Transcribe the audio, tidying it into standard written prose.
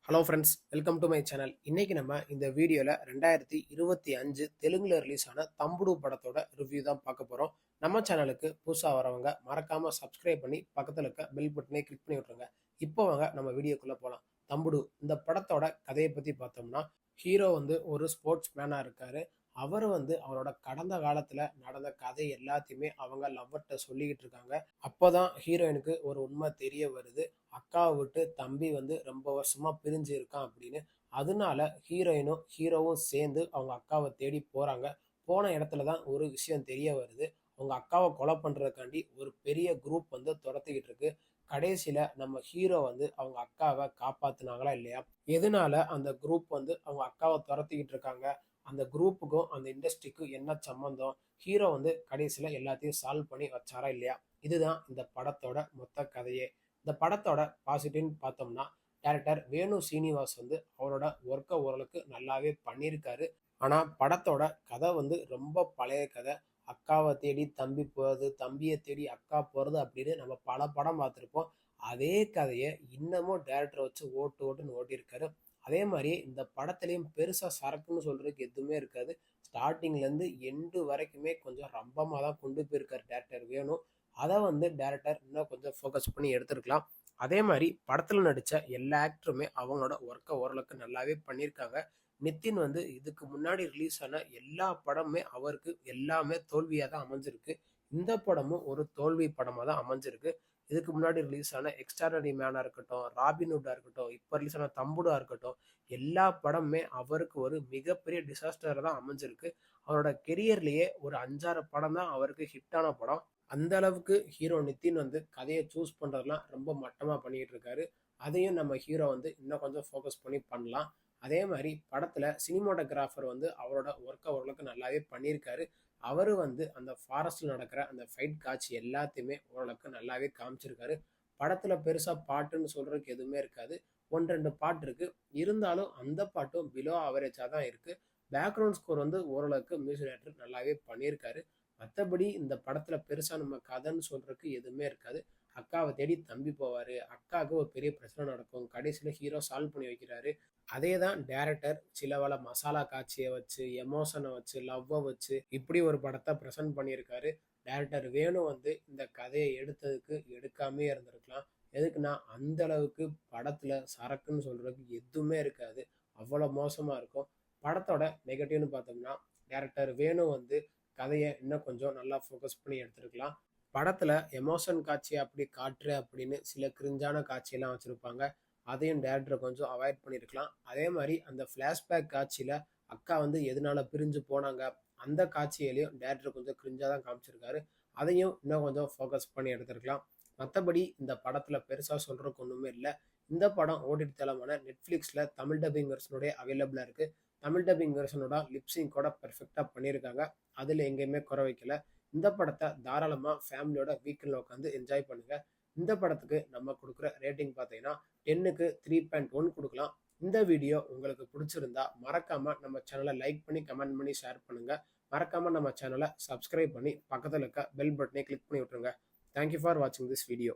Hello friends, welcome to my channel. இன்னைக்கு நம்ம இந்த வீடியோவில் 2025 தெலுங்குல ரிலீஸ் ஆன தம்புடு படத்தோட ரிவ்யூ தான் பார்க்க போகிறோம். நம்ம சேனலுக்கு புதுசாக வரவங்க மறக்காமல் சப்ஸ்கிரைப் பண்ணி பக்கத்தில் இருக்க பெல் பட்டனை கிளிக் பண்ணி விட்ருங்க. இப்போ வாங்க நம்ம வீடியோக்குள்ளே போகலாம். தம்புடு இந்த படத்தோட கதையை பற்றி பார்த்தோம்னா, ஹீரோ வந்து ஒரு ஸ்போர்ட்ஸ் மேனாக இருக்கார். அவர் வந்து அவரோட கடந்த காலத்தில் நடந்த கதை எல்லாத்தையுமே அவங்க லவ்வர்கிட்ட சொல்லிக்கிட்டு இருக்காங்க. அப்போ தான் ஹீரோயினுக்கு ஒரு உண்மை தெரிய வருது. அக்காவை விட்டு தம்பி வந்து ரொம்ப வருஷமா பிரிஞ்சு இருக்கான் அப்படின்னு. அதனால ஹீரோயினும் ஹீரோவும் சேர்ந்து அவங்க அக்காவை தேடி போறாங்க. போன இடத்துல தான் ஒரு விஷயம் தெரிய வருது. அவங்க அக்காவை கொலை பண்றதுக்காண்டி ஒரு பெரிய குரூப் வந்து துரத்திக்கிட்டு இருக்கு. கடைசியில நம்ம ஹீரோ வந்து அவங்க அக்காவை காப்பாத்துனாங்களா இல்லையா, எதனால அந்த குரூப் வந்து அவங்க அக்காவை துரத்திக்கிட்டு இருக்காங்க, அந்த குரூப்புக்கும் அந்த இண்டஸ்ட்ரிக்கும் என்ன சம்பந்தம், ஹீரோ வந்து கடைசியில எல்லாத்தையும் சால்வ் பண்ணி வச்சாரா இல்லையா, இதுதான் இந்த படத்தோட மொத்த கதையே. இந்த படத்தோட பாசிட்டிவ்னு பார்த்தோம்னா, டைரக்டர் வேணு சீனிவாஸ் வந்து அவரோட ஒர்க்கை ஓரளவுக்கு நல்லாவே பண்ணியிருக்காரு. ஆனால் படத்தோட கதை வந்து ரொம்ப பழைய கதை. அக்காவை தேடி தம்பி போகிறது, தம்பியை தேடி அக்கா போகிறது அப்படின்னு நம்ம பல படம் பார்த்துருப்போம். அதே கதையை இன்னமும் டைரக்டரை வச்சு ஓட்டு ஓட்டுன்னு ஓட்டியிருக்காரு. அதே மாதிரி இந்த படத்துலையும் பெருசாக சரக்குன்னு சொல்கிறதுக்கு எதுவுமே இருக்காது. ஸ்டார்டிங்லேருந்து எண்டு வரைக்குமே கொஞ்சம் ரம்பமாக தான் கொண்டு போயிருக்காரு டைரக்டர் வேணு. அதை வந்து டைரக்டர் இன்னும் கொஞ்சம் ஃபோக்கஸ் பண்ணி எடுத்துருக்கலாம். அதே மாதிரி படத்தில் நடித்த எல்லா ஆக்டருமே அவங்களோட ஒர்க்கை ஓரளவுக்கு நல்லாவே பண்ணியிருக்காங்க. நிதின் வந்து இதுக்கு முன்னாடி ரிலீஸ் ஆன எல்லா படமுமே அவருக்கு எல்லாமே தோல்வியாக தான் அமைஞ்சிருக்கு. இந்த படமும் ஒரு தோல்வி படமாக தான் அமைஞ்சிருக்கு. இதுக்கு முன்னாடி ரிலீஸ் ஆன எக்ஸ்ட்ராடனரி மேனாக இருக்கட்டும், ராபின்ஹுட்டாக இருக்கட்டும், இப்போ ரிலீஸ் ஆன தம்புடா இருக்கட்டும், எல்லா படமுமே அவருக்கு ஒரு மிகப்பெரிய டிசாஸ்டராக தான் அமைஞ்சிருக்கு. அவரோட கெரியர்லேயே ஒரு 5-6 படம் தான் அவருக்கு ஹிட்டான படம். அந்த அளவுக்கு ஹீரோ நிதின் வந்து கதையை சூஸ் பண்ணுறதுலாம் ரொம்ப மட்டமாக பண்ணிகிட்டு இருக்காரு. அதையும் நம்ம ஹீரோ வந்து இன்னும் கொஞ்சம் ஃபோக்கஸ் பண்ணி பண்ணலாம். அதே மாதிரி படத்தில் சினிமாட்டோகிராஃபர் வந்து அவரோட ஒர்க்கை ஓரளவுக்கு நல்லாவே பண்ணியிருக்காரு. அவர் வந்து அந்த ஃபாரஸ்ட்டில் நடக்கிற அந்த ஃபைட் காட்சி எல்லாத்தையுமே ஓரளவுக்கு நல்லாவே காமிச்சிருக்காரு. படத்தில் பெருசாக பாட்டுன்னு சொல்கிறதுக்கு எதுவுமே இருக்காது. 1-2 பாட்டு இருக்குது. இருந்தாலும் அந்த பாட்டும் பிலோ ஆவரேஜாக தான் இருக்குது. பேக்ரவுண்ட் ஸ்கோர் வந்து ஓரளவுக்கு மியூசிக் டைரக்டர் நல்லாவே பண்ணியிருக்காரு. மற்றபடி இந்த படத்தில் பெருசாக நம்ம கதைன்னு சொல்கிறதுக்கு எதுவுமே இருக்காது. அக்காவை தேடி தம்பி போவார், அக்காவுக்கு ஒரு பெரிய பிரச்சனை நடக்கும், கடைசியில் ஹீரோ சால்வ் பண்ணி வைக்கிறாரு. அதே தான் டேரக்டர் சில பல மசாலா காட்சியை வச்சு, எமோஷனை வச்சு, லவ்வை வச்சு இப்படி ஒரு படத்தை ப்ரெசென்ட் பண்ணியிருக்காரு. டேரக்டர் வேணு வந்து இந்த கதையை எடுத்ததுக்கு எடுக்காமே இருந்திருக்கலாம். எதுக்குன்னா அந்த அளவுக்கு படத்தில் சரக்குன்னு சொல்கிறதுக்கு எதுவுமே இருக்காது. அவ்வளோ மோசமாக இருக்கும். படத்தோட நெகட்டிவ்னு பார்த்தோம்னா, டேரக்டர் வேணு வந்து கதையை இன்னும் கொஞ்சம் நல்லா ஃபோக்கஸ் பண்ணி எடுத்துருக்கலாம். படத்தில் எமோஷன் காட்சி அப்படி காட்டுற அப்படின்னு சில கிரிஞ்சான காட்சியெல்லாம் வச்சுருப்பாங்க. அதையும் டேரக்டர் கொஞ்சம் அவாய்ட் பண்ணியிருக்கலாம். அதே மாதிரி அந்த ஃப்ளாஷ்பேக் காட்சியில் அக்கா வந்து எதனால பிரிஞ்சு போனாங்க, அந்த காட்சியிலையும் டேரக்டர் கொஞ்சம் கிரிஞ்சாக தான் காமிச்சிருக்காரு. அதையும் இன்னும் கொஞ்சம் ஃபோக்கஸ் பண்ணி எடுத்துருக்கலாம். மற்றபடி இந்த படத்தில் பெருசாக சொல்கிறதுக்கு ஒன்றுமே இல்லை. இந்த படம் ஓடிடி தளமான நெட்ஃப்ளிக்ஸில் தமிழ் டப்பிங் வெர்ஷனோடய அவைலபிளாக இருக்குது. தமிழ் டப்பிங் வெர்ஷனோட லிப்ஸிங் கூட பெர்ஃபெக்டாக பண்ணியிருக்காங்க. அதில் எங்கேயுமே குறை வைக்கல. இந்த படத்தை தாராளமாக ஃபேமிலியோட வீக்கெண்டில் உட்காந்து என்ஜாய் பண்ணுங்கள். இந்த படத்துக்கு நம்ம கொடுக்குற ரேட்டிங் பார்த்தீங்கன்னா 10க்கு 3.1 கொடுக்கலாம். இந்த வீடியோ உங்களுக்கு பிடிச்சிருந்தா மறக்காமல் நம்ம சேனலை லைக் பண்ணி கமெண்ட் பண்ணி ஷேர் பண்ணுங்கள். மறக்காமல் நம்ம சேனலை சப்ஸ்கிரைப் பண்ணி பக்கத்தில் இருக்க பெல் பட்டனை கிளிக் பண்ணி விட்டுருங்க. தேங்க்யூ ஃபார் வாட்சிங் திஸ் வீடியோ.